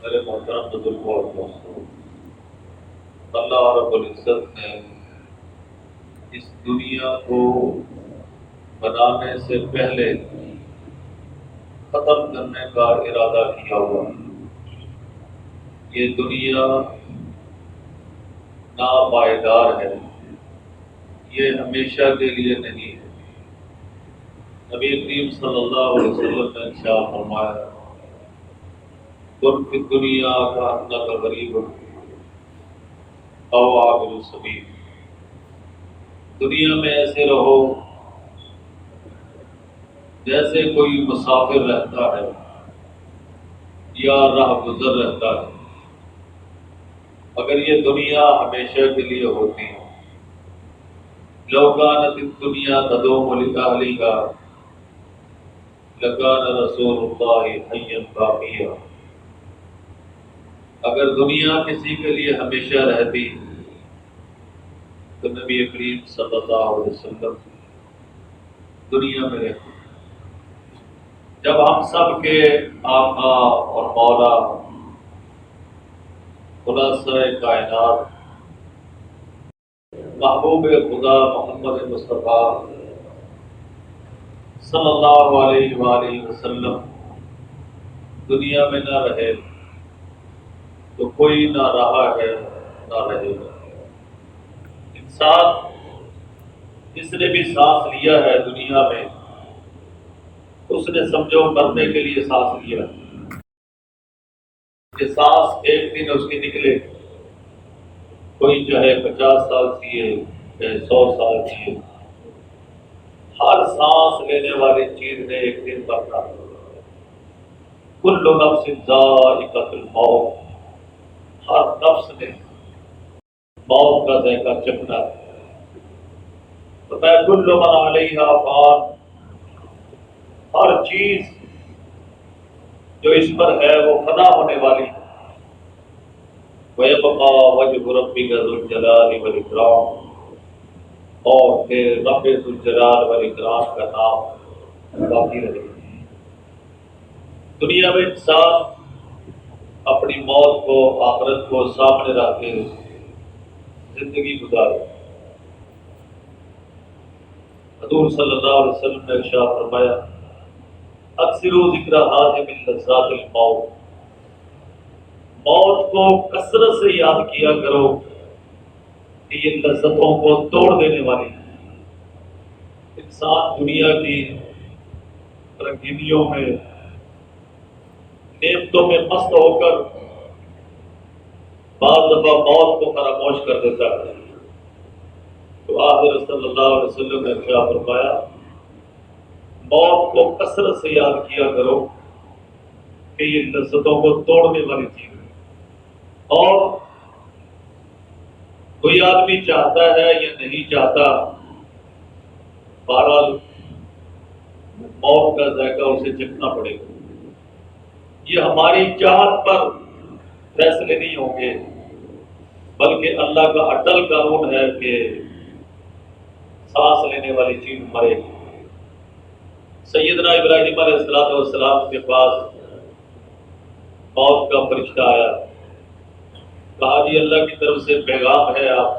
میرے محترم بزرگوں اور دوستوں، اللہ رب العزت نے اس دنیا کو بنانے سے پہلے ختم کرنے کا ارادہ کیا ہوا ہے۔ یہ دنیا ناپائیدار ہے، یہ ہمیشہ کے لیے نہیں ہے۔ نبی کریم صلی اللہ علیہ وسلم نے ارشاد فرمایا، کن فی الدنیا کأنک غریب او عابر السبیل، دنیا میں ایسے رہو جیسے کوئی مسافر رہتا ہے یا راہ گزر رہتا ہے۔ اگر یہ دنیا ہمیشہ کے لیے ہوتی لو کانت الدنیا تدوم لأہلہا لکان رسول اللہ حیا باقیا، اگر دنیا کسی کے لیے ہمیشہ رہتی تو نبی کریم صلی اللہ علیہ وسلم دنیا میں رہتے۔ جب ہم سب کے آقا اور مولا خلاصہ کائنات محبوب خدا محمد مصطفیٰ صلی اللہ علیہ وآلہ وسلم دنیا میں نہ رہے تو کوئی نہ رہا ہے نہ رہے گا۔ انسان جس نے بھی سانس لیا ہے دنیا میں، اس نے سمجھو مرنے کے لیے سانس لیا۔ یہ سانس ایک دن اس کی نکلے، کوئی چاہے 50 سال جیے چاہے 100 سال جیے، ہر سانس لینے والی چیز نے ایک دن مرنا۔ کل نفس ذائقۃ الموت، ہر نفس نے موت کا ذائقہ چکھنا ہے۔ کل من علیہا فان، ہر چیز جو اس پر ہے وہ فنا ہونے والی ہے۔ وَيَبْقَى وَجْهُ رَبِّكَ ذُو الْجَلَالِ وَالْإِكْرَامِ، اور پھر رب ذو الجلال والاکرام کا نام باقی رہے گا۔ دنیا میں انسان اپنی موت کو، آخرت کو سامنے رکھ کے زندگی گزارے۔ حضور صلی اللہ علیہ وسلم نے ارشاد فرمایا، اکثروا ذکر حاتم لذات الموت، موت کو کثرت سے یاد کیا کرو کہ یہ لذتوں کو توڑ دینے والی ہے۔ انسان دنیا کی رنگینیوں میں، نعمتوں میں مست ہو کر بعض دفعہ موت کو فراموش کر دیتا ہے۔ تو آخر صلی اللہ علیہ وسلم نے کیا فرمایا، موت کو کثرت سے یاد کیا کرو کہ یہ لذتوں کو توڑنے والی چیز ہے۔ اور کوئی آدمی چاہتا ہے یا نہیں چاہتا، بہرحال موت کا ذائقہ اسے چکھنا پڑے گا۔ یہ ہماری چاہت پر فیصلے نہیں ہوں گے، بلکہ اللہ کا اٹل قانون ہے کہ سانس لینے والی چیز مرے گی۔ سیدنا ابراہیم علیہ السلام کے پاس موت کا فرشتہ آیا، کہا جی اللہ کی طرف سے پیغام ہے، آپ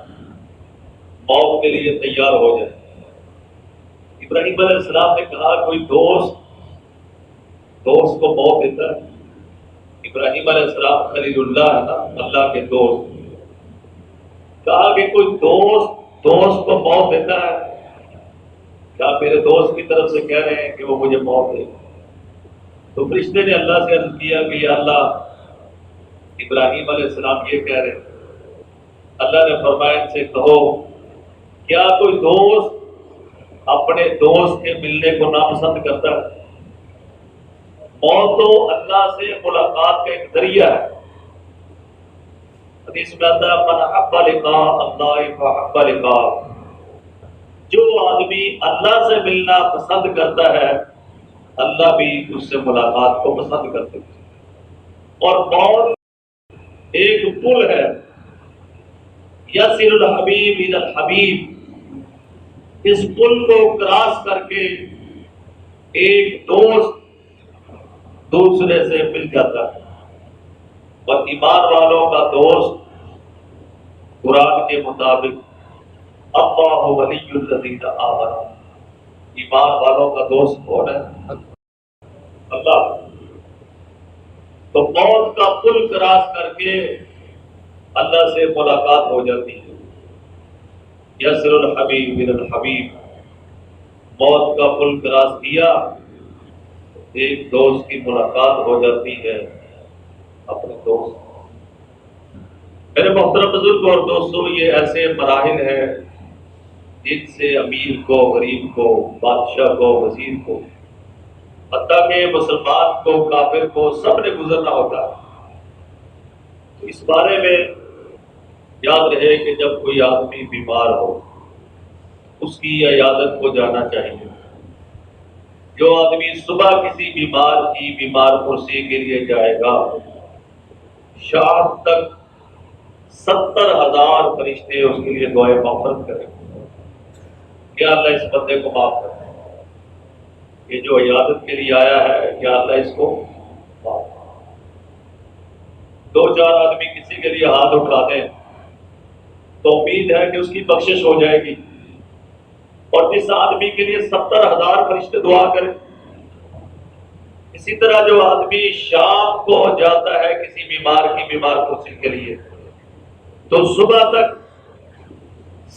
موت کے لیے تیار ہو جائیں۔ ابراہیم علیہ السلام نے کہا کوئی دوست کو موت دیتا ہے؟ ابراہیم علیہ السلام خلیل اللہ ہے نا، اللہ کے دوست۔ کہا کہ کوئی دوست کو موت دیتا ہے؟ کیا میرے دوست کی طرف سے کہہ رہے ہیں کہ وہ مجھے موت دے؟ تو فرشتے نے اللہ سے عرض کیا کہ یا اللہ، ابراہیم علیہ السلام یہ کہہ رہے ہیں۔ اللہ نے فرمایا ان سے کہو، کیا کوئی دوست اپنے دوست کے ملنے کو ناپسند کرتا ہے؟ موت تو اللہ سے ملاقات کا ایک ذریعہ ہے، حدیث میں آتا ہے من احب لقاء اللہ فاحب لقاء، جو آدمی اللہ سے ملنا پسند کرتا ہے اللہ بھی اس سے ملاقات کو پسند کرتے ہیں۔ اور موت ایک پل ہے، یصل الحبیب الی الحبیب، اس پل کو کراس کر کے ایک دوست دوسرے سے مل جاتا ہے۔ اور ایمان والوں کا دوست قرآن کے مطابق اللہ ولی الذین آمنوا، ایمان والوں کا دوست کون ہے؟ اللہ۔ تو موت کا پل کراس کر کے اللہ سے ملاقات ہو جاتی ہے۔ یصل الحبیب الی الحبیب، موت کا پل کراس کیا ایک دوست کی ملاقات ہو جاتی ہے اپنے دوست۔ میرے محترم بزرگ اور دوستوں، یہ ایسے مراحل ہیں جن سے امیر کو، غریب کو، بادشاہ کو، وزیر کو، حتیٰ کہ مسلمان کو، کافر کو، سب نے گزرنا ہوتا ہے۔ تو اس بارے میں یاد رہے کہ جب کوئی آدمی بیمار ہو اس کی عیادت کو جانا چاہیے۔ جو آدمی صبح کسی بیمار کی بیمار پرسی کے لیے جائے گا، شام تک 70,000 فرشتے اس کے لیے دعائیں مغفرت کریں گے کہ اللہ اس بندے کو معاف کر دے، یہ جو عیادت کے لیے آیا ہے کہ اللہ اس کو معاف کر دے۔ دو چار آدمی کسی کے لیے ہاتھ اٹھا دیں تو امید ہے کہ اس کی بخشش ہو جائے گی، اور جس آدمی کے لیے 70,000 فرشتے دعا کریں۔ اسی طرح جو آدمی شام کو جاتا ہے کسی بیمار کی بیمار پرسی کے لیے تو صبح تک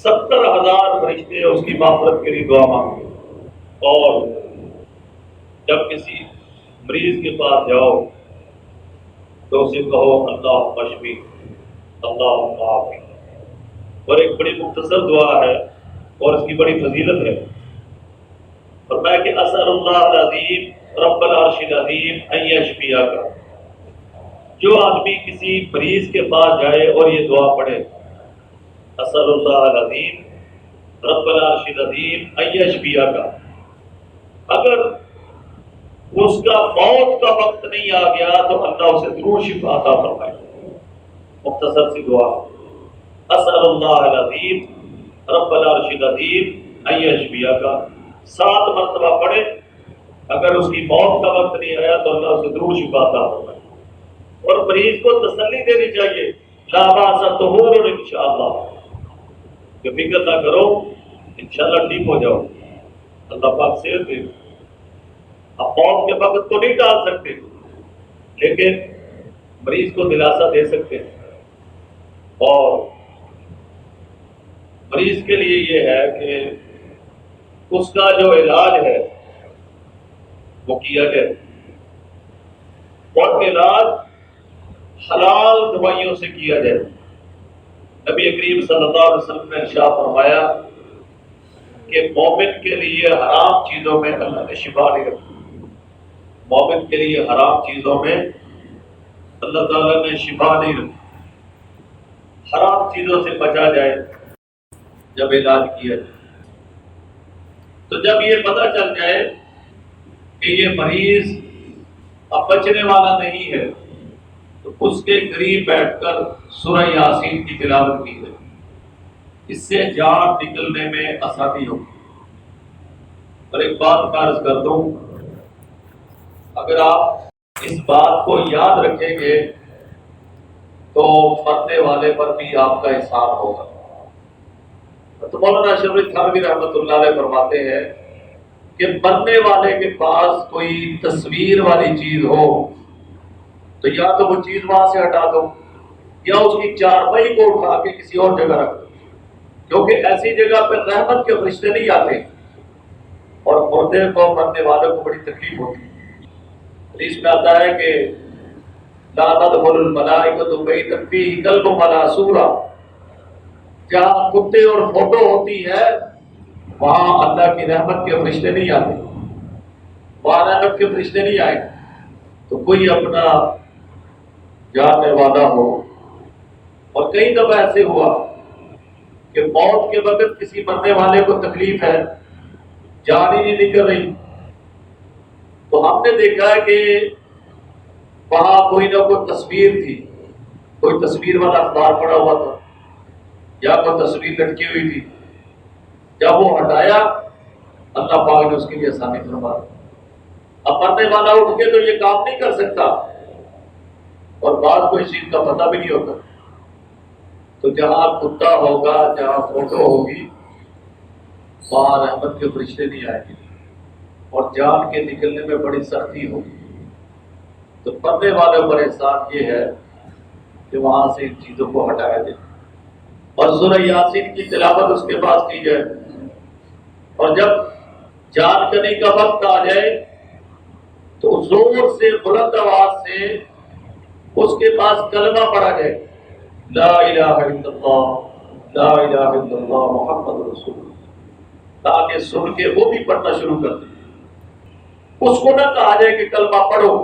70,000 فرشتے اس کی مغفرت کے لیے دعا مانگتے ہیں۔ اور جب کسی مریض کے پاس جاؤ تو اسے کہو اللہم اشفی، اللہم عافی۔ اور ایک بڑی مختصر دعا ہے اور اس کی بڑی فضیلت ہے۔ فرمایا کہ اسأل اللہ العظیم رب العرش العظیم ان یشفیک، جو آدمی کسی مریض کے پاس جائے اور یہ دعا پڑھے، اسأل اللہ العظیم رب العرش العظیم ان یشفیک، اگر اس کا موت کا وقت نہیں آ گیا تو اللہ اسے ضرور شفا عطا فرمائے۔ مختصر سی دعا، اسأل اللہ العظیم رب العرش العظیم ان یشفیک، 7 مرتبہ پڑھے، اگر اس کی موت کا وقت نہیں آیا تو اللہ اسے ضرور شفا عطا فرمائے۔ اور مریض کو تسلی دینی چاہیے، لا باس طہور انشاءاللہ، کہ فکر نہ کرو انشاءاللہ ٹھیک ہو جاؤ، اللہ پاک صحت دے۔ اب موت کے وقت کو نہیں ٹال سکتے لیکن مریض کو دلاسا دے سکتے ہیں، اور مریض کے لیے یہ ہے کہ اس کا جو علاج ہے وہ کیا جائے، اور علاج حلال دوائیوں سے کیا جائے۔ نبی کریم صلی اللہ علیہ وسلم نے ارشاد فرمایا کہ مومن کے لیے حرام چیزوں میں اللہ نے شفا نہیں رکھی، مومن کے لیے حرام چیزوں میں اللہ تعالیٰ نے شفا نہیں رکھی۔ حرام چیزوں سے بچا جائے جب علاج کیا جائے۔ تو جب یہ پتہ چل جائے کہ یہ مریض اب بچنے والا نہیں ہے تو اس کے قریب بیٹھ کر سورہ یاسین کی تلاوت کی جائے، اس سے جان نکلنے میں آسانی ہوگی۔ اور ایک بات عرض کر دوں، اگر آپ اس بات کو یاد رکھیں گے تو مرنے والے پر بھی آپ کا احسان ہوگا۔ تو مولانا اشرف علی تھانوی رحمۃ اللہ علیہ فرماتے ہیں کہ مرنے والے کے پاس کوئی تصویر والی چیز ہو تو یا تو وہ چیز وہاں سے ہٹا دو یا اس کی چارپائی کو اٹھا کے کسی اور جگہ رکھ دو، کیونکہ ایسی جگہ پہ رحمت کے فرشتے نہیں آتے اور مردے کو، مرنے والوں کو بڑی تکلیف ہوتی ہے۔ حدیث میں آتا ہے کہ لا تدخل الملائکۃ بیتا فیہ کلب ملعصورا، جہاں کتے اور فوٹو ہوتی ہے وہاں اللہ کی رحمت کے فرشتے نہیں آتے، وہاں رحمت کے فرشتے نہیں آئے۔ تو کوئی اپنا جاننے والا ہو اور کئی دفعہ ایسے ہوا کہ موت کے وقت کسی مرنے والے کو تکلیف ہے، جان ہی نہیں نکل رہی، تو ہم نے دیکھا ہے کہ وہاں کوئی نہ کوئی تصویر تھی، کوئی تصویر والا اخبار پڑا ہوا تھا یا کوئی تصویر لٹکی ہوئی تھی، جب وہ ہٹایا اللہ پاک نے اس کے لیے آسانی فرما دی۔ اب مرنے والا اٹھ کے تو یہ کام نہیں کر سکتا، اور بعض کو اس چیز کا پتہ بھی نہیں ہوتا، تو جہاں کتا ہوگا، جہاں فوٹو ہوگی، وہاں رحمت کے فرشتے نہیں آئیں گے اور جان کے نکلنے میں بڑی سختی ہوگی۔ تو مرنے والوں پر احسان یہ ہے کہ وہاں سے ان چیزوں کو ہٹایا جائے اور سورہ یاسین کی تلاوت اس کے پاس کی جائے، اور جب جان کرنے کا وقت آ جائے تو زور سے بلند آواز سے اس کے پاس کلمہ پڑھا جائے، لا الہ الا اللہ، لا الہ الا اللہ محمد رسول اللہ، تاکہ سن کے وہ بھی پڑھنا شروع کر دیں۔ اس کو نہ کہا جائے کہ کلمہ پڑھو،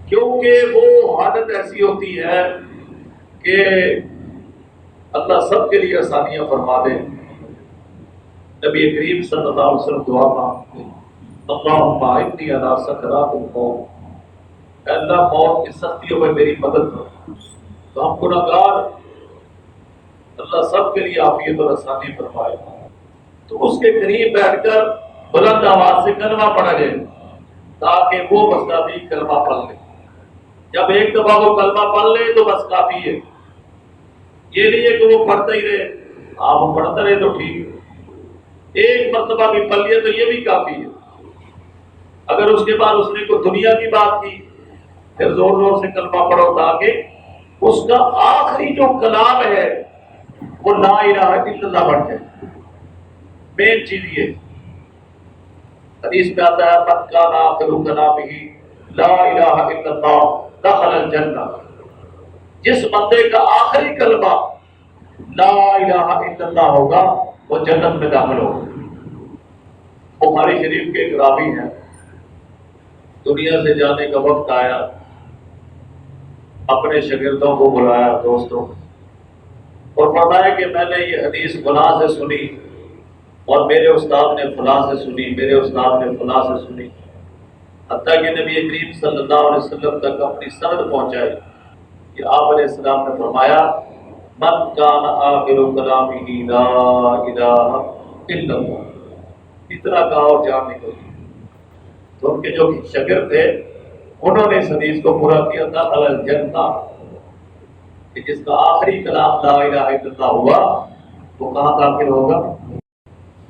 کیونکہ وہ حالت ایسی ہوتی ہے کہ اللہ سب کے لیے آسانیاں فرما دے۔ نبی کریم صلی اللہ علیہ وسلم دعا مانگتے، اللہم اعنی علی سکرات الموت، اے اللہ موت کی سختیوں میں میری مدد کرو۔ تو ہم گناہگار، اللہ سب کے لیے عافیت اور آسانی فرمائے، تو اس کے قریب بیٹھ کر بلند آواز سے کلمہ پڑھا جائے تاکہ وہ بس بھی کلمہ پڑھ لے۔ جب ایک دفعہ وہ کلمہ پڑھ لے تو بس کافی ہے، یہ نہیں ہے کہ وہ پڑھتا ہی رہے، آپ پڑھتا رہے تو ٹھیک ہے، ایک مرتبہ بھی پڑھ لیا تو یہ بھی کافی ہے۔ اگر اس کے بعد اس نے کوئی دنیا کی بات کی، پھر زور زور سے کلمہ پڑھو تاکہ اس کا آخری جو کلام ہے وہ لا الہ الا اللہ بن جائے۔ مین چیز یہ حدیث میں آتا ہے، من کان آخر کلامہ لا الہ الا اللہ دخل الجنہ، جس بندے کا آخری کلمہ لا الہ الا اللہ ہوگا وہ جنت میں داخل ہوگا۔ بخاری شریف کے ایک راوی ہیں، دنیا سے جانے کا وقت آیا، اپنے شاگردوں کو بلایا، دوستوں کو، اور فرمایا کہ میں نے یہ حدیث فلاں سے سنی اور میرے استاد نے فلاں سے سنی، میرے استاد نے فلاں سے سنی، حتیٰ کہ نبی کریم صلی اللہ علیہ وسلم تک اپنی سند پہنچائی کہ آپ علیہ السلام نے فرمایا، من کان آخر کلامہ لا الہ الا اللہ، اتنا کہا اور جان نکل گئی۔ تو ان کے جو شاگرد تھے انہوں نے اس حدیث کو پورا کیا، دخل الجنہ، کہ جس کا آخری کلام لا الہ الا اللہ ہوا وہ کہاں داخل ہوگا؟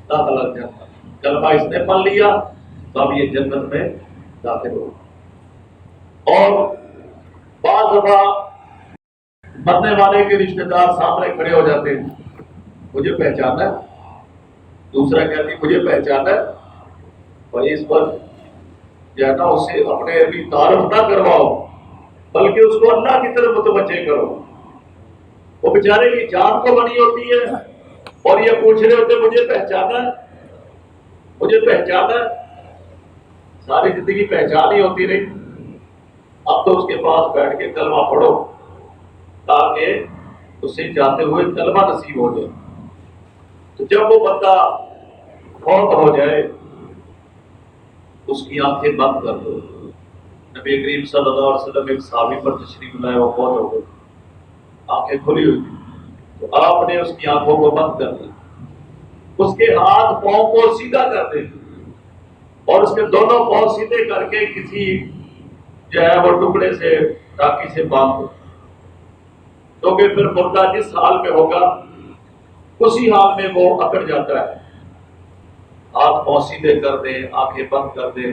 داخل الجنہ۔ کلمہ اس نے پڑھ لیا تو اب یہ جنت میں داخل ہوگا۔ اور بعض دفعہ مرنے والے کے رشتہ دار سامنے کھڑے ہو جاتے ہیں، مجھے پہچانا ہے، دوسرا کہتی مجھے پہچانا ہے، اور اس پر جو ہے نا اس سے اپنے بھی تعارف نہ کرواؤ بلکہ اس کو اللہ کی طرف متوجہ کرو۔ وہ بیچارے کی جان کو بنی ہوتی ہے اور یہ پوچھ رہے ہوتے مجھے پہچانا ہے، مجھے پہچانا ہے، ساری زندگی پہچان ہی ہوتی رہی۔ اب تو اس کے پاس بیٹھ کے کلمہ پڑھو تاکہ اسے جاتے ہوئے کلمہ نصیب ہو جائے۔ تو جب وہ بندہ فوت ہو جائے اس کی آنکھیں بند کر دو۔ نبی کریم صلی اللہ علیہ وسلم ایک صحابی پر تشریف لائے، وہ فوت ہو گئے، آنکھیں کھلی ہوئی تھی، تو آپ نے اس کی آنکھوں کو بند کر دیا، اس کے ہاتھ پاؤں کو سیدھا کر دیں اور اس کے دونوں پاؤں سیدھے کر کے کسی جو ہے وہ ٹکڑے سے ٹاکی سے باندھ دو، کیونکہ پھر مردہ جس حال میں ہوگا اسی حال میں وہ اکڑ جاتا ہے۔ ہاتھ پاؤں سیدھے کر دے، آنکھیں بند کر دے،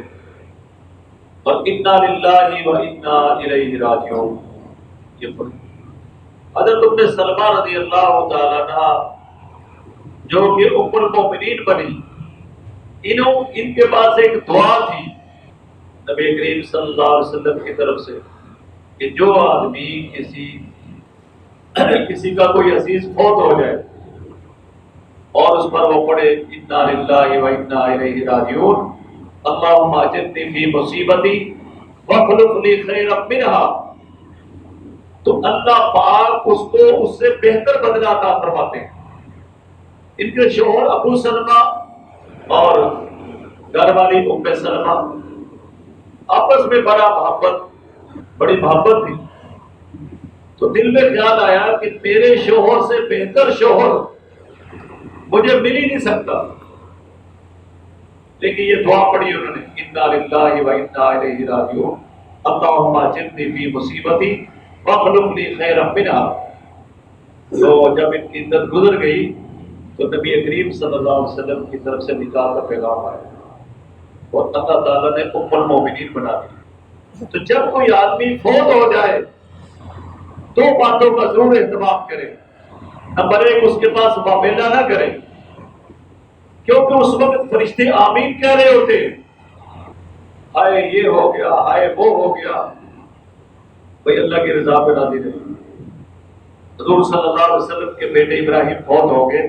اور انا للہ و انا الیہ راجعون یہ پڑھ۔ حضرت ام سلمہ رضی اللہ تعالیٰ عنہ جو کہ ام المؤمنین بنی، ان کے پاس ایک دعا تھی نبی کریم صلی اللہ علیہ وسلم کی طرف سے کہ جو آدمی کسی کا کوئی عزیز فوت ہو جائے اور اس پر وہ پڑھے انا للہ و انا الیہ راجعون، اللہم اجرنی فی مصیبتی واخلف لی خیرا منہا، تو اللہ پاک اس کو اس سے بہتر بدلہ عطا فرماتے ہیں. ان کے شوہر ابو سلمہ اور گھر والی ام سلمہ آپس میں بڑی محبت تھی. تو دل میں خیال آیا کہ میرے شوہر سے بہتر شوہر مجھے مل ہی نہیں سکتا. لیکن یہ دعا پڑھی انہوں نے, انا للہ و انا الیہ راجعون, اللہم اجرنی فی مصیبتی واخلف لی خیرا منہا. تو جب ان کی عدت گزر گئی تو نبی کریم صلی اللہ علیہ وسلم کی طرف سے نکاح کا پیغام آیا اور اللہ تعالیٰ نے ام المومنین بنا دی. تو جب کوئی آدمی فوت ہو جائے دو باتوں کا ضرور اہتمام کرے. نمبر ایک, اس کے پاس معاملہ نہ کرے, کیونکہ اس وقت فرشتے آمین کہہ رہے ہوتے ہیں, ہائے یہ ہو گیا, ہائے وہ ہو گیا. بھئی اللہ کی رضا پہ راضی رہے. حضور صلی اللہ علیہ وسلم کے بیٹے ابراہیم فوت ہو گئے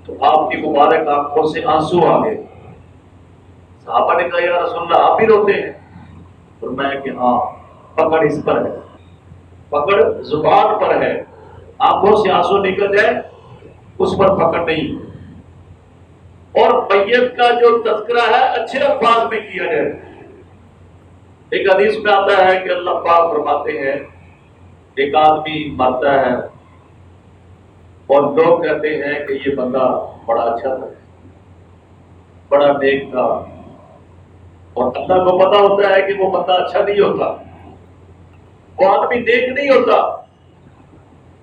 تو آپ کی مبارک آنکھوں سے آنسو آ گئے. صحابہ نے کہا یا رسول اللہ آپ بھی روتے ہیں؟ فرمایا کہ ہاں, پکڑ اس پر ہے, پکڑ زبان پر ہے, آنکھوں سے آنسو نکل جائے اس پر پکڑ نہیں. اور میت کا جو تذکرہ ہے اچھے الفاظ میں کیا جائے. ایک حدیث میں آتا ہے کہ اللہ پاک فرماتے ہیں ایک آدمی مرتا ہے اور لوگ کہتے ہیں کہ یہ بندہ بڑا اچھا تھا, بڑا نیک تھا, اور اللہ کو پتا ہوتا ہے کہ وہ بندہ اچھا نہیں ہوتا, وہ آدمی نیک نہیں ہوتا.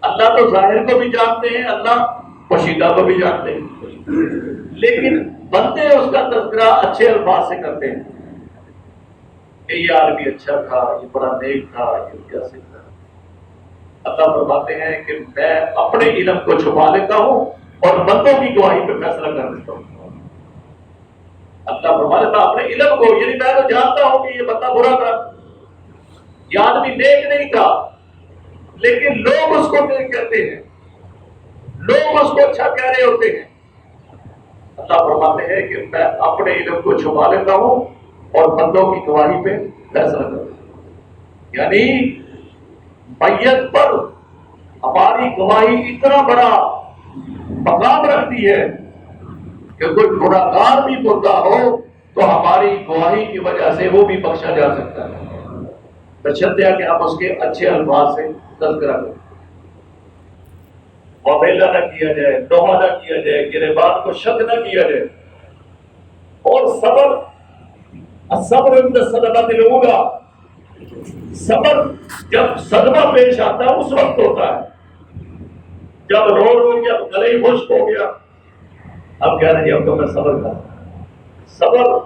اللہ تو ظاہر کو بھی جانتے ہیں, اللہ پوشیدہ کو بھی جانتے ہیں, لیکن بندے اس کا تذکرہ اچھے الفاظ سے کرتے ہیں کہ یہ آدمی اچھا تھا, یہ بڑا نیک تھا, یہ کیسے تھا. اللہ فرماتے ہیں کہ میں اپنے علم کو چھپا لیتا ہوں اور بندوں کی گواہی پہ فیصلہ کر دیتا ہوں. اللہ فرماتے ہیں اپنے علم کو, یعنی میں تو جانتا ہوں کہ یہ بندہ برا تھا, یہ آدمی نیک نہیں تھا, لیکن لوگ اس کو نیک کہتے ہیں, لوگ اس کو اچھا کہہ رہے ہوتے ہیں. اللہ فرماتے ہیں کہ میں اپنے علم کو چھپا لیتا ہوں اور بندوں کی گواہی پہ فیصلہ کرتا ہوں. یعنی میت پر ہماری گواہی اتنا بڑا مقام رکھتی ہے کہ کوئی گنہگار بھی مردہ ہو تو ہماری گواہی کی وجہ سے وہ بھی بخشا جا سکتا ہے, بشرطیہ کہ ہم اس کے اچھے الفاظ سے تذکرہ کریں, معاملہ نہ کیا جائے, نوحہ نہ کیا جائے, گریبان کو شک نہ کیا جائے. اور صبر, الصبر عند الصدمۃ الاولیٰ, صبر جب صدمہ پیش آتا ہے اس وقت ہوتا ہے, جب رو کے اب گلے ہی خشک ہو گیا, اب کہہ رہے ہیں اب تو میں صبر کر. صبر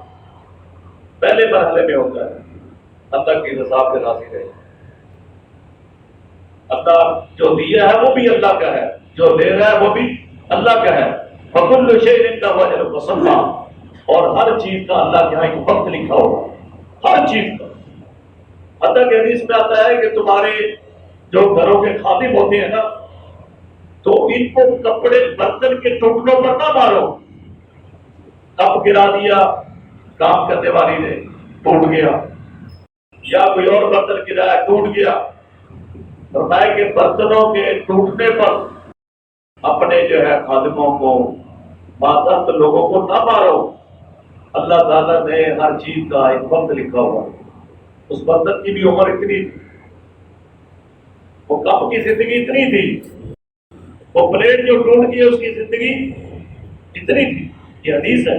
پہلے مرحلے میں ہوتا ہے, اللہ کی رضا پہ راضی رہے. اللہ جو دیا ہے وہ بھی اللہ کا ہے, جو دے رہا ہے وہ بھی اللہ کا ہے. فَكُلُّ شَيْءٍ عِندَهُ أَجَلٌ مُّسَمًّى, اور ہر چیز کا اللہ کے یہاں ایک وقت لکھا ہوگا, ہر چیز کا. حتیٰ کہ حدیث میں آتا ہے کہ تمہارے جو گھروں کے خادم ہوتے ہیں نا, تو ان کو کپڑے برتن کے ٹکڑوں پر نہ مارو. کپ گرا دیا کام کرنے والی نے, ٹوٹ گیا, یا کوئی اور برتن گرایا ٹوٹ گیا. فرمایا کہ برتنوں کے ٹوٹنے پر اپنے جو ہے خادموں کو, ماتحت لوگوں کو نہ مارو. اللہ تعالیٰ نے ہر چیز کا ایک وقت لکھا ہوا. اس برتن کی بھی عمر اتنی تھی, وہ کپ کی زندگی اتنی تھی, وہ پلیٹ جو ٹوٹ گئی اس کی زندگی اتنی تھی. یہ حدیث ہے.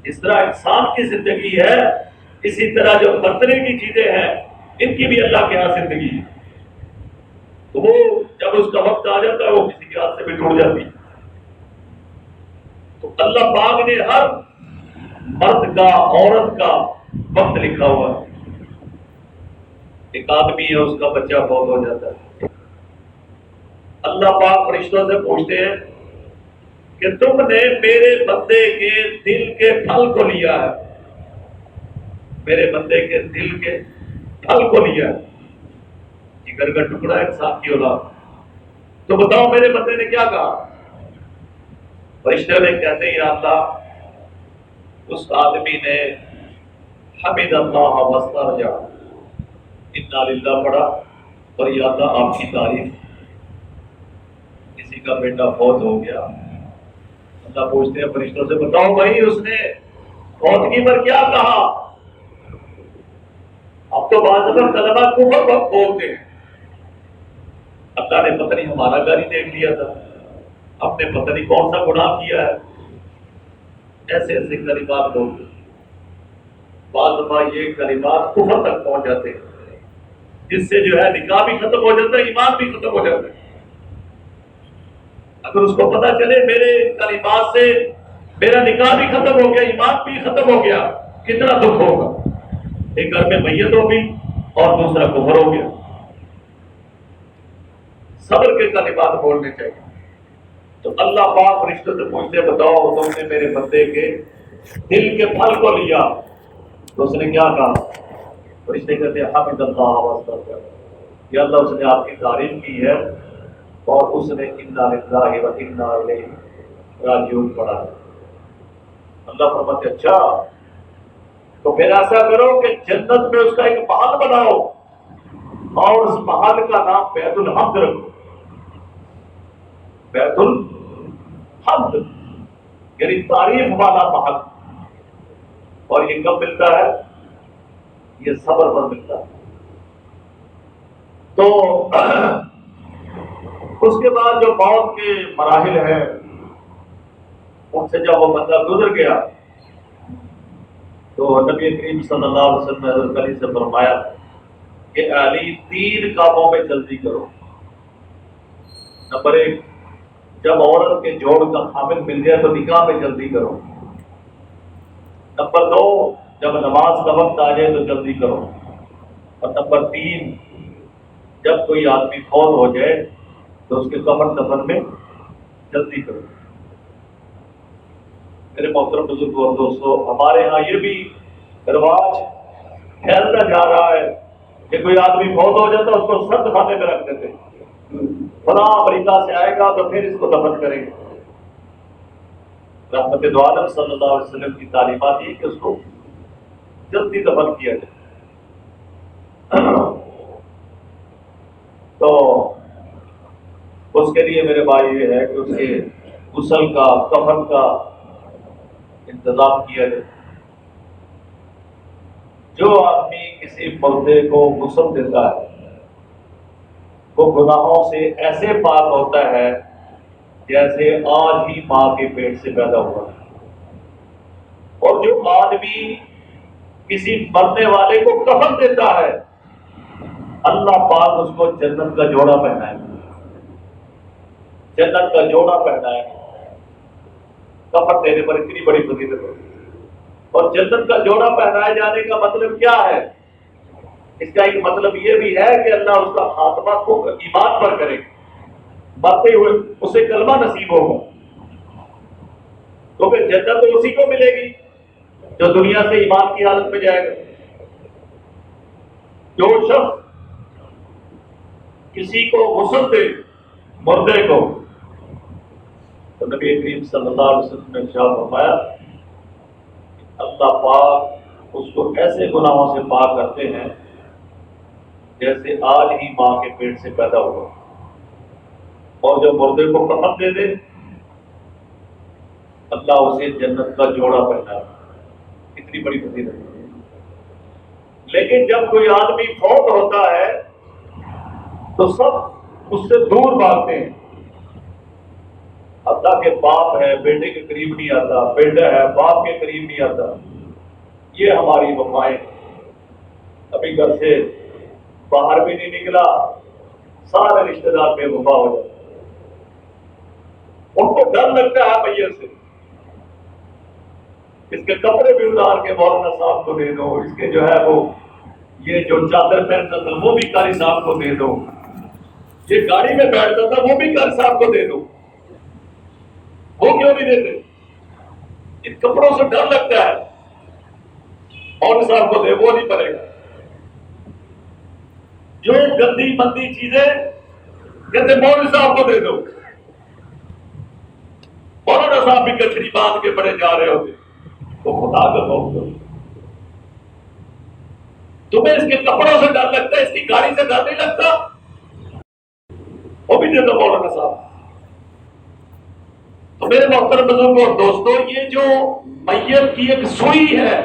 اس طرح انسان کی زندگی ہے, اسی طرح جو برتنے کی چیزیں ہیں ان کی بھی اللہ کے یہاں زندگی ہے. تو وہ جب اس کا وقت آ جاتا ہے وہ کسی کے ہاتھ سے بھی ٹوٹ جاتی ہے. تو اللہ پاک نے ہر مرد کا, عورت کا وقت لکھا ہوا ہے. ایک آدمی ہے, اس کا بچہ فوت ہو جاتا ہے, اللہ پاک فرشتوں سے پوچھتے ہیں کہ تم نے میرے بندے کے دل کے پھل کو لیا ہے, میرے بندے کے دل کے پھل کو لیا ہے, جگر کا ٹکڑا انسان کی اولاد, تو بتاؤ میرے بندے نے کیا کہا؟ فرشتے نے کہتے ہیں یا اللہ, اس آدمی نے حمد اللہ واسترجع, انا للہ پڑھا اور یا اللہ آپ کی تعریف، کسی کا بیٹا فوت ہو گیا، اللہ پوچھتے ہیں فرشتوں سے بتاؤ بھائی اس نے فوتگی پر کیا کہا؟ اب تو بعض اگر کلمہ کفر وقت بولتے ہیں، اللہ نے پتہ نہیں ہمارا گھر ہی دیکھ لیا تھا، ہم نے پتہ نہیں کون سا گناہ کیا ہے، ایسے ایسے کلمات بولتے ہیں۔ بعض دفعہ یہ کلمات کفر تک پہنچ جاتے ہیں، جس سے جو ہے نکاح بھی ختم ہو جاتا ہے، ایمان بھی ختم ہو جاتا ہے۔ اگر اس کو پتا چلے میرے کلمات سے میرا نکاح بھی ختم ہو گیا، ایمان بھی ختم ہو گیا، کتنا دکھ ہوگا۔ ایک گھر میں میت ہو گئی اور دوسرا کفر ہو گیا۔ صبر کے کلمات بولنے چاہیے۔ تو اللہ پاک فرشتوں سے پوچھتے بتاؤ تم نے میرے بندے کے دل کے پھل کو لیا، تو اس نے کیا کہا؟ فرشتے کہتے ہیں حمد اللہ واستغفر، یا اللہ اس نے آپ کی تعریف کی ہے اور اس نے انا للہ و انا الیہ راجعون پڑھا ہے۔ اللہ فرماتے اچھا تو پھر ایسا کرو کہ جنت میں اس کا ایک محل بناؤ اور اس محل کا نام بیت الحمد رکھو۔ بیت الحمد یعنی تعریف والا محل۔ اور یہ کب ملتا ہے؟ یہ صبر پر ملتا ہے۔ تو اس کے بعد جو موت کے مراحل ہیں ان سے جب وہ بندہ گزر گیا تو نبی کریم صلی اللہ علیہ وسلم نے حضرت علی سے فرمایا کہ علی 3 کاموں میں جلدی کرو۔ نمبر 1، جب عورت کے جوڑ کا حامل مل جائے تو نکاح میں جلدی کرو۔ نمبر 2، جب نماز کا وقت آ جائے تو جلدی کرو۔ اور نمبر 3، جب کوئی آدمی فوت ہو جائے تو اس کے کفن دفن میں جلدی کرو۔ میرے محترم بزرگوں اور دوستوں، ہمارے ہاں یہ بھی رواج پھیلتا جا رہا ہے کہ کوئی آدمی فوت ہو جاتا ہے اس کو سرد خانے میں رکھ دیتے، فلاں امریکہ سے آئے گا تو پھر اس کو دفن کریں گے۔ رحمت دو عالم صلی اللہ علیہ وسلم کی تعلیمات یہ کہ اس کو جلدی دفن کیا جائے۔ تو اس کے لیے میرے بھائی یہ ہے کہ اس کے غسل کا، کفن کا انتظام کیا جائے۔ جو آدمی کسی مردے کو غسل دیتا ہے وہ گناہوں سے ایسے پاک ہوتا ہے جیسے آج ہی ماں کے پیٹ سے پیدا ہوا ہے۔ اور جو آدمی کسی مرنے والے کو کفن دیتا ہے اللہ پاک اس کو جنت کا جوڑا پہنائے، جنت کا جوڑا پہنائے۔ کفن دینے پر اتنی بڑی فضیلت ہوتی ہے۔ اور جنت کا جوڑا پہنائے جانے کا مطلب کیا ہے؟ اس کا ایک مطلب یہ بھی ہے کہ اللہ اس کا خاتمہ کو ایمان پر کرے گا، مرتے ہوئے اسے کلمہ نصیب ہوگا، تو پھر جنت تو اسی کو ملے گی جو دنیا سے ایمان کی حالت میں جائے گا۔ جو شخص کسی کو غسل دے مردے کو، تو نبی کریم صلی اللہ علیہ وسلم نے ارشاد فرمایا اللہ پاک اس کو ایسے گناہوں سے پاک کرتے ہیں جیسے آج ہی ماں کے پیٹ سے پیدا ہوا۔ اور جو مردے کو کفن دے دے اللہ اسے جنت کا جوڑا پہنائے۔ اتنی بڑی فضیلت ہے۔ لیکن جب کوئی آدمی فوت ہوتا ہے تو سب اس سے دور بھاگتے ہیں، حتیٰ کہ باپ ہے بیٹے کے قریب نہیں آتا، بیٹا ہے باپ کے قریب نہیں آتا۔ یہ ہماری وفائیں، ابھی گھر سے باہر بھی نہیں نکلا سارے رشتہ دار بے وفا ہو جاتے، ان کو ڈر لگتا ہے میت سے، اس کے کپڑے بھی اتار کے مولانا صاحب کو دے دو، اس کے جو ہے وہ یہ جو چادر پہنتا تھا وہ بھی قاری صاحب کو دے دو، یہ گاڑی میں بیٹھتا تھا وہ بھی قاری صاحب کو دے دو۔ وہ کیوں نہیں دیتے؟ ان کپڑوں سے ڈر لگتا ہے، اور صاحب کو دے وہ نہیں پڑے گا۔ جو گندی مندی چیزیں کہتے مولوی صاحب کو دے دو، مولانا صاحب بھی کچھری باندھ کے بڑے جا رہے ہوتے، تو خدا کا خوف کرو۔ تمہیں اس کے کپڑوں سے ڈر لگتا ہے، اس کی گاڑی سے ڈر نہیں لگتا؟ بھی دے دو مولانا صاحب۔ تو میرے محترم بزرگوں اور دوستوں، یہ جو میت کی ایک سوئی ہے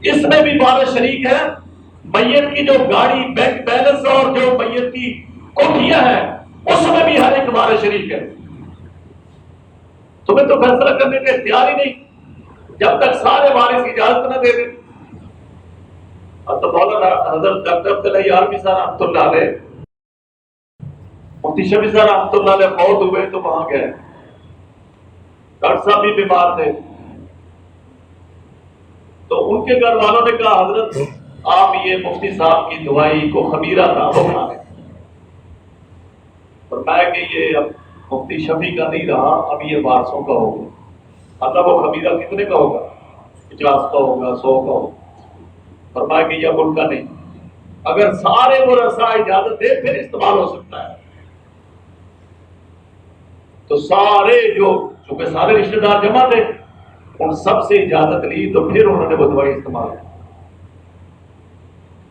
اس میں بھی بارہ شریک ہے، میت کی جو گاڑی بینک بیلنس اور جو میت کی کوٹھیاں ہیں اس میں بھی ہر ایک بارہ شریک ہے۔ تمہیں تو فیصلہ کرنے کا اختیار ہی نہیں جب تک سارے وارث کی اجازت نہ دے دیں۔ اب تو مولانا حضرت ڈاکٹر عبداللہ عالمی صاحب رحمۃ اللہ علیہ، مفتی شفیع صاحب رحمۃ اللہ علیہ فوت ہوئے تو وہاں گئے، ڈاکٹر صاحب بھی بیمار تھے، تو ان کے گھر والوں نے کہا حضرت آپ یہ مفتی صاحب کی دعائی کو خمیرہ تھا وہ بنا لیں۔ فرمایا کہ یہ اب مفتی شفیع کا نہیں رہا، اب یہ وارثوں کا ہوگا۔ اللہ وہ خمیرہ کتنے کا ہوگا؟ 50 کا ہوگا، 100 کا ہوگا۔ فرمایا کہ یہ اب ان کا نہیں، اگر سارے ورثاء اجازت دے پھر استعمال ہو سکتا ہے۔ تو سارے جو چونکہ سارے رشتہ دار جمع تھے، ان سب سے اجازت لی تو پھر انہوں نے وہ دوائی استعمال کی۔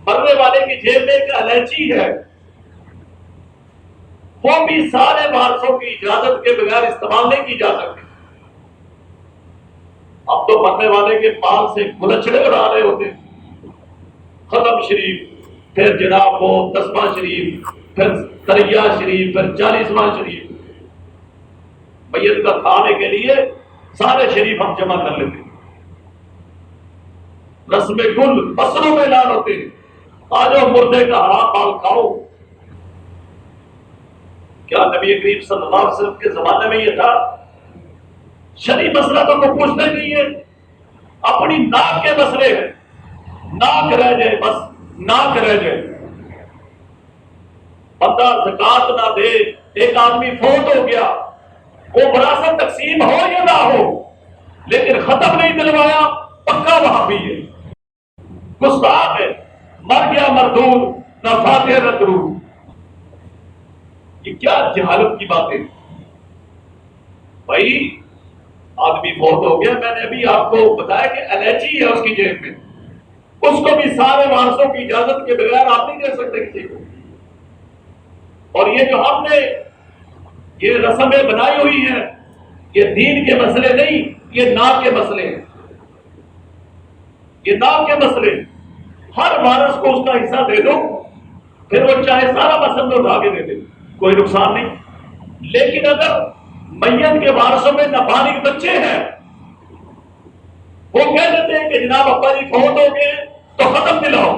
مرنے والے کی جیب میں ایک الائچی ہے، وہ بھی سارے وارثوں کی اجازت کے بغیر استعمال نہیں کی جا سکتی۔ اب تو مرنے والے کے پال سے گلچڑے اڑا رہے ہوتے، ختم شریف، پھر جناب وہ تسبہ شریف، پھر تریا شریف، پھر 40واں شریف۔ میت کا کھانے کے لیے سارے شریف ہم جمع کر لیتے، رسم گل فصلوں میں اعلان ہوتے ہیں، آجو مردے کا حرام مال کھاؤ۔ کیا نبی کریم صلی اللہ علیہ وسلم کے زمانے میں یہ تھا؟ شرعی مسئلہ تو کوئی پوچھتا ہی نہیں ہے، اپنی ناک کے مسئلے ہیں، ناک رہ جائے بس، ناک رہ جائے، بندہ زکات نہ دے، ایک آدمی فوت ہو گیا، وہ وراثت تقسیم ہو یا نہ ہو لیکن ختم نہیں دلوایا، پکا وہاں بھی ہے، گستاخ ہے، مر گیا مردود، نہ فاتح نہ درود۔ یہ کیا جہالت کی باتیں بھائی، آدمی فوت ہو گیا، میں نے ابھی آپ کو بتایا کہ الائچی ہے اس کی جیب میں، اس کو بھی سارے وارثوں کی اجازت کے بغیر آپ نہیں دے سکتے کسی کو۔ اور یہ جو ہم نے یہ رسمیں بنائی ہوئی ہیں، یہ دین کے مسئلے نہیں، یہ ناک کے مسئلے ہیں، یہ ناک کے مسئلے۔ ہر وارث کو اس کا حصہ دے دو، پھر وہ چاہے سارا مسئلہ اٹھا کے دے دے، کوئی نقصان نہیں۔ لیکن اگر میت کے وارثوں میں نابالغ بچے ہیں، وہ کہہ دیتے ہیں کہ جناب ابا جی فوت ہو گئے تو ختم دلاؤ،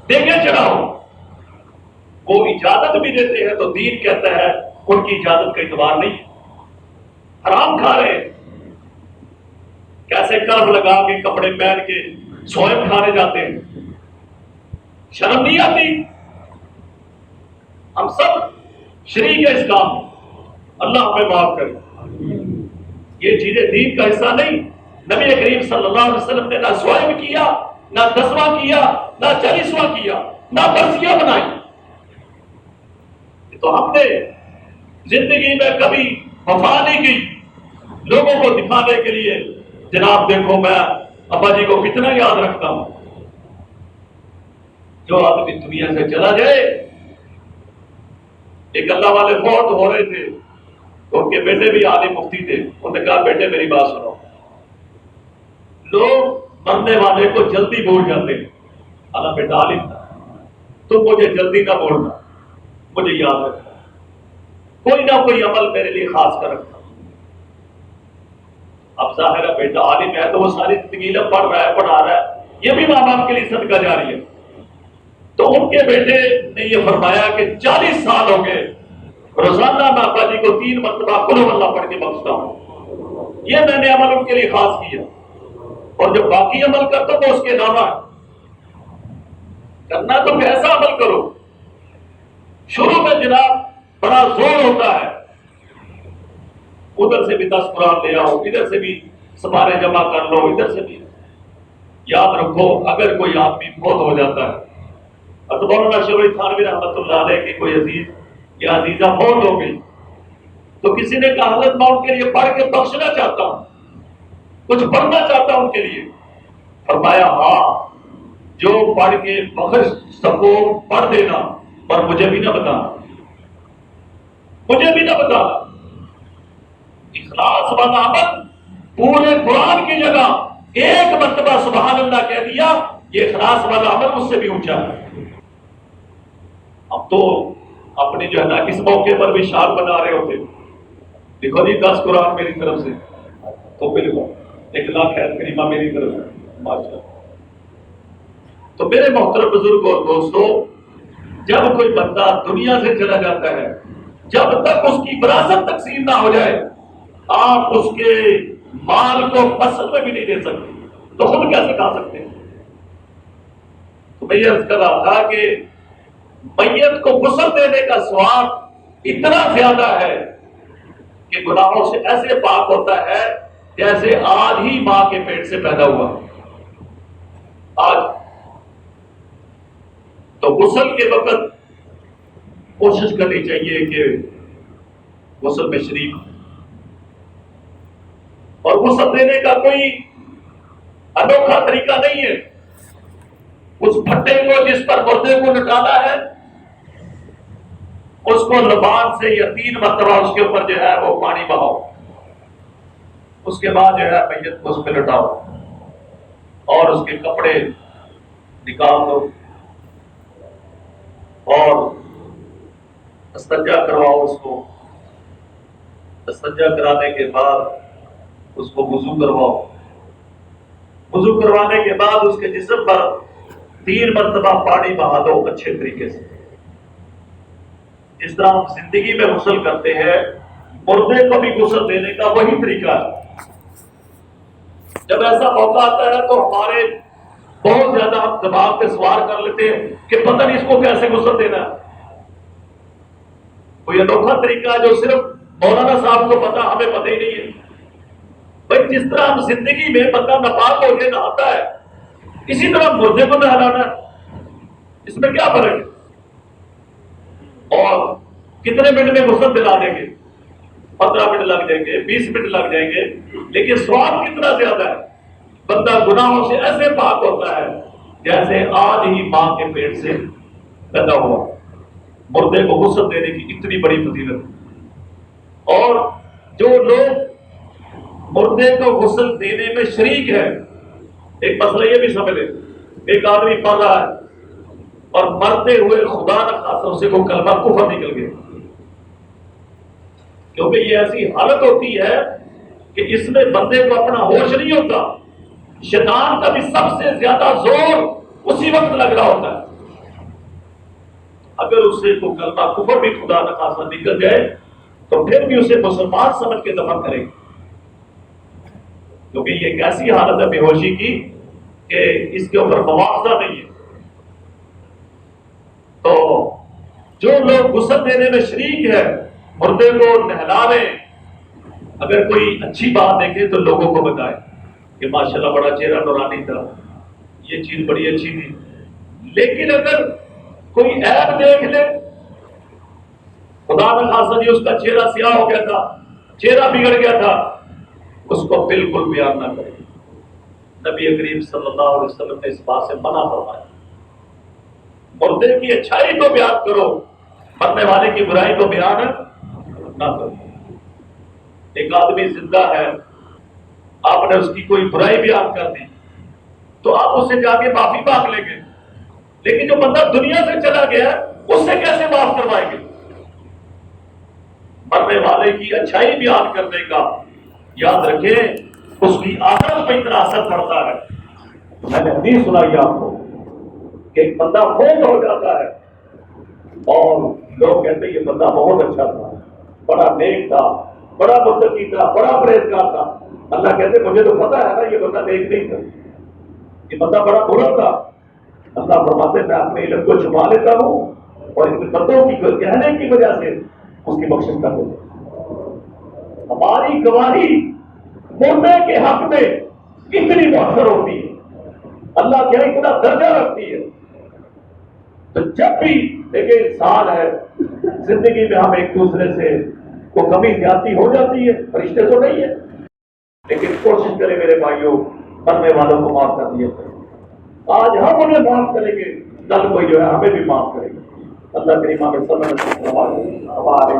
دیگیں چڑھاؤ، وہ اجازت بھی دیتے ہیں تو دین کہتا ہے ان کی اجازت کا اعتبار نہیں، حرام کھا رہے ہیں۔ کیسے کرف لگا کے کپڑے پہن کے سوئم کھانے جاتے ہیں، شرم نہیں آتی؟ ہم سب شریک ہے اس کام، اللہ ہمیں معاف کرے۔ یہ چیزیں دین کا حصہ نہیں۔ نبی کریم صلی اللہ علیہ وسلم نے نہ سوئم کیا، نہ 10واں کیا، نہ 40واں کیا، نہ برسیاں بنائی۔ تو ہم نے زندگی میں کبھی وفا نہیں کی لوگوں کو دکھانے کے لیے، جناب دیکھو میں ابا جی کو کتنا یاد رکھتا ہوں۔ جو آدمی دنیا سے چلا جائے، ایک اللہ والے فوت ہو رہے تھے تو ان کے بیٹے بھی عالم مفتی تھے، انہوں نے کہا بیٹے میری بات سنو، لوگ مرنے والے کو جلدی بھول جاتے ہیں، اللہ بیٹا عالم تھا، تم مجھے جلدی نہ بھولنا، مجھے یاد رکھنا، کوئی نہ کوئی عمل میرے لیے خاص کر رکھنا۔ اب ظاہر ہے بیٹا عالم ہے تو وہ ساری زندگی میں پڑھ رہا ہے، پڑھا رہا ہے، یہ بھی ماں باپ کے لیے صدقہ جاری ہے۔ تو ان کے بیٹے نے یہ فرمایا کہ 40 سال ہو گئے روزانہ میں ابا جی کو 3 مرتبہ قل ہو اللہ پڑھ کے بخشتا ہوں، یہ میں نے عمل ان کے لیے خاص کیا، اور جب باقی عمل کرتا تو اس کے علاوہ کرنا تو ایسا عمل کرو۔ شروع میں جناب بڑا زور ہوتا ہے، ادھر سے بھی 10 قرآن لے آؤ، ادھر سے بھی سپارے جمع کر لو، ادھر سے بھی۔ یاد رکھو اگر کوئی آدمی فوت ہو جاتا ہے، مولانا شبیر تھانوی رحمۃ اللہ علیہ کی کوئی عزیز یا عزیزہ فوت ہو گئی، تو کسی نے کہا حضرت میں ان کے لیے پڑھ کے بخشنا چاہتا ہوں، کچھ پڑھنا چاہتا ہوں ان کے لیے۔ فرمایا ہاں جو پڑھ کے بخش سکو پڑھ دینا، پر مجھے بھی نہ بتانا۔ مجھے بھی نہ بتانا۔ اخلاص والا عمل پورے قرآن کی جگہ ایک مرتبہ سبحان اللہ کہہ دیا، یہ اخلاص والا عمل مجھ سے بھی اونچا ہے۔ اب تو اپنی جو ہے نا اس موقع پر بھی شعار بنا رہے ہوتے، دیکھو جی 10 قرآن میری طرف سے، تو بالکل 1 لاکھ خیر کریمہ میری طرف سے، ماشاءاللہ۔ تو میرے محترم بزرگ اور دوستو، جب کوئی بندہ دنیا سے چلا جاتا ہے، جب تک اس کی وراثت تقسیم نہ ہو جائے، آپ اس کے مال کو فصل میں بھی نہیں دے سکتے، تو خود کیسے کھا سکتے ہیں؟ تو میں یہ عرض کر رہا تھا کہ میت کو غسل دینے کا ثواب اتنا زیادہ ہے کہ گناہوں سے ایسے پاک ہوتا ہے جیسے آج ہی ماں کے پیٹ سے پیدا ہوا آج۔ تو غسل کے وقت کوشش کرنی چاہیے کہ غسل میں شریک، اور غسل دینے کا کوئی انوکھا طریقہ نہیں ہے۔ اس پھٹے کو جس پر مردے کو لٹانا ہے، اس کو لبان سے یا 3 مرتبہ اس کے اوپر جو ہے وہ پانی بہاؤ، اس کے بعد جو ہے میت کو اس پہ لٹاؤ اور اس کے کپڑے نکال دو اور استنجا کرواؤ اس کو۔ استنجا کرانے کے بعد اس کو وضو کرواؤ۔ وضو کروانے کے بعد اس کے جسم پر 3 مرتبہ پانی بہا دو اچھے طریقے سے۔ جس طرح ہم زندگی میں غسل کرتے ہیں، مردے کو بھی غسل دینے کا وہی طریقہ ہے۔ جب ایسا موقع آتا ہے تو ہمارے بہت زیادہ ہم دماغ پہ سوار کر لیتے ہیں کہ پتہ نہیں اس کو کیسے غسل دینا ہے۔ کوئی انوکھا طریقہ ہے جو صرف مولانا صاحب کو پتا، ہمیں پتہ ہی نہیں ہے۔ بھائی جس طرح ہم زندگی میں بندہ ناپاک ہو کے نہاتا ہے، اسی طرح مردے کو نہلانا ہے، اس میں کیا فرق ہے؟ اور کتنے منٹ میں غسل دلا دیں گے؟ 15 منٹ لگ جائیں گے، 20 منٹ لگ جائیں گے، لیکن ثواب کتنا زیادہ ہے۔ بندہ گناہوں سے ایسے پاک ہوتا ہے جیسے آج ہی ماں کے پیٹ سے پیدا ہوا۔ مردے کو غسل دینے کی اتنی بڑی فضیلت۔ اور جو لوگ مردے کو غسل دینے میں شریک ہے، ایک مسئلہ یہ بھی سمجھ لیں، ایک آدمی پڑھ رہا ہے اور مرتے ہوئے خدا نہ خاصا سے کو کلمہ کفر نکل گیا، کیونکہ یہ ایسی حالت ہوتی ہے کہ اس میں بندے کو اپنا ہوش نہیں ہوتا، شیطان کا بھی سب سے زیادہ زور اسی وقت لگ رہا ہوتا ہے۔ اگر اس سے کو کلمہ کفر بھی خدا نہ خاصا نکل جائے تو پھر بھی اسے مسلمان سمجھ کے دفن کرے گا، کیونکہ یہ ایک ایسی حالت ہے بے ہوشی کی کہ اس کے اوپر مواخذہ نہیں ہے۔ تو جو لوگ غسل دینے میں شریک ہے، مردے کو نہلاوے، اگر کوئی اچھی بات دیکھے تو لوگوں کو بتائے کہ ماشاءاللہ بڑا چہرہ نورانی تھا، یہ چیز بڑی اچھی تھی۔ لیکن اگر کوئی عیب دیکھ لے، خدا نہ خاصا جی اس کا چہرہ سیاہ ہو گیا تھا، چہرہ بگڑ گیا تھا، اس کو بالکل بیان نہ کرے۔ نبی کریم صلی اللہ علیہ وسلم نے اس بات سے منع فرمایا۔ مردے کی اچھائی کو بیان کرو، مرنے والے کی برائی کو بیان نہ کرو۔ ایک آدمی زندہ ہے، آپ نے اس کی کوئی برائی بیان کر دی تو آپ اس سے جا کے معافی مانگ لیں گے، لیکن جو بندہ دنیا سے چلا گیا اس سے کیسے معاف کروائیں گے؟ مرنے والے کی اچھائی بیان کرنے کا یاد رکھیں، اس کی آخرت پہ اتنا اثر پڑتا ہے۔ میں نے حدیث سنائی آپ کو کہ ایک بندہ فوت ہو جاتا ہے اور لوگ کہتے ہیں یہ بندہ بہت اچھا تھا، بڑا نیک تھا، بڑا متقی تھا، بڑا پرہیزگار تھا۔ اللہ کہتے مجھے تو پتا ہے نا یہ بندہ نیک نہیں تھا، یہ بندہ بڑا برا تھا۔ اللہ فرماتے میں اپنے علم کو چھپا لیتا ہوں اور ان بندوں کی کہنے کی وجہ سے اس کی بخشش کر دیتا ہوں۔ ہماری گواہی مردے کے حق میں کتنی مؤثر ہوتی ہے، اللہ کیا اتنا درجہ رکھتی ہے۔ تو جب بھی ایک انسان ہے، زندگی میں ہم ایک دوسرے سے کو کمی زیادتی ہو جاتی ہے، فرشتے تو نہیں ہے، لیکن کوشش کریں میرے بھائیوں مرنے والوں کو معاف کر دیا کریں۔ آج ہم انہیں معاف کریں گے، کل کوئی جو ہے ہمیں بھی معاف کرے گا۔ اللہ کریم ہمیں سمجھ ہمارے